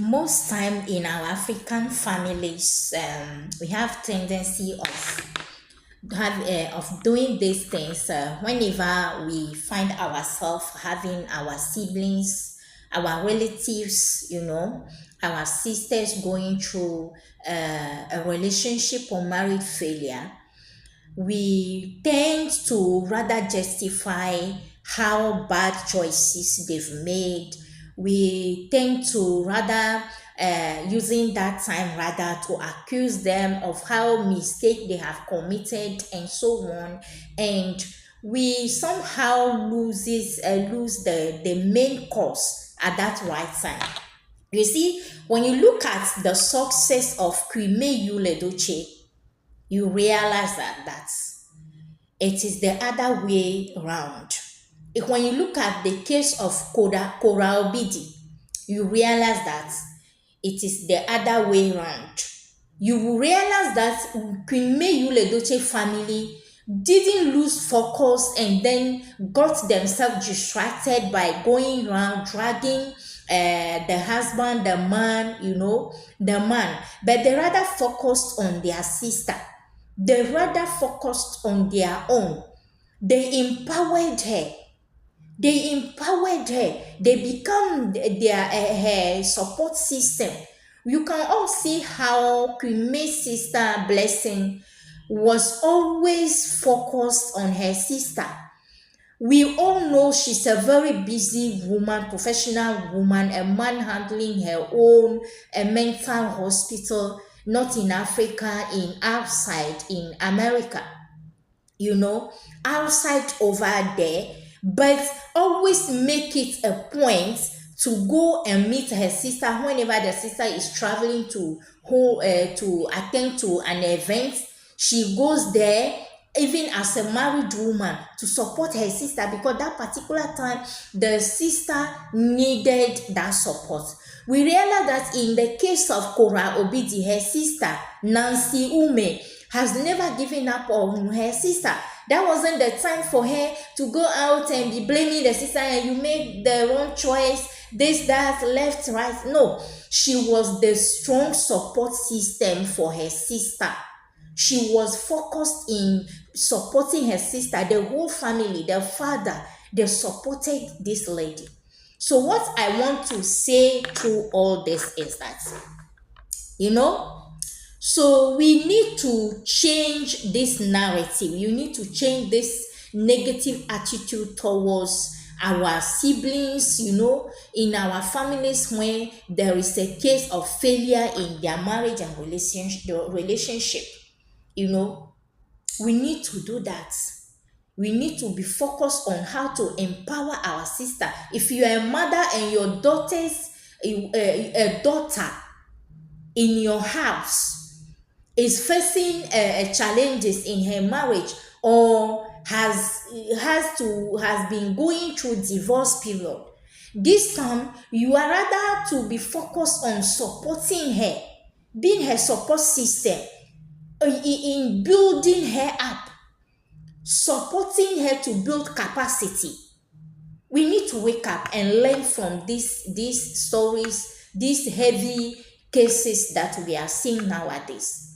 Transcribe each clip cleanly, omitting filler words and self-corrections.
Most time in our African families, we have tendency of doing these things whenever we find ourselves having our siblings, our relatives, our sisters going through a relationship or marriage failure. We tend to rather justify how bad choices they've made. We tend to rather using that time rather to accuse them of how mistake they have committed and so on, and we somehow lose the main cause at that right time. You see, when you look at the success of Kwame Yuledoche, you realize that it is the other way around. When you look at the case of Kora Obidi, you realize that it is the other way around. You will realize that Queen May Yuledoche family didn't lose focus and then got themselves distracted by going around dragging the husband, the man, but they rather focused on their sister. They rather focused on their own. They empowered her. They become their her support system. You can all see how Queen May's sister Blessing was always focused on her sister. We all know she's a very busy woman, professional woman, a man handling her own a mental hospital, not in Africa, in outside, in America, outside over there, but always make it a point to go and meet her sister whenever the sister is traveling to attend to an event. She goes there even as a married woman to support her sister, because that particular time the sister needed that support. We realize that in the case of Kora Obidi, her sister Nancy Ume has never given up on her sister. That wasn't the time for her to go out and be blaming the sister and you made the wrong choice, this, that, left, right. No, she was the strong support system for her sister. She was focused in supporting her sister, the whole family, the father, they supported this lady. So what I want to say through all this is that, so we need to change this narrative. You need to change this negative attitude towards our siblings, in our families when there is a case of failure in their marriage and relationship. We need to do that. We need to be focused on how to empower our sister. If you are a mother and your a daughter in your house is facing challenges in her marriage, or has been going through divorce period, this time you are rather to be focused on supporting her, being her support system, in building her up, supporting her to build capacity. We need to wake up and learn from these stories, these heavy cases that we are seeing nowadays.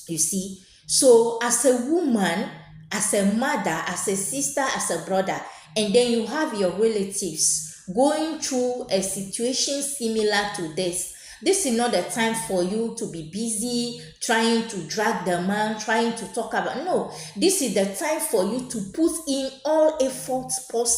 You see, so as a woman, as a mother, as a sister, as a brother, and then you have your relatives going through a situation similar to this is not the time for you to be busy trying to drag the man, trying to talk about. No, this is the time for you to put in all efforts possible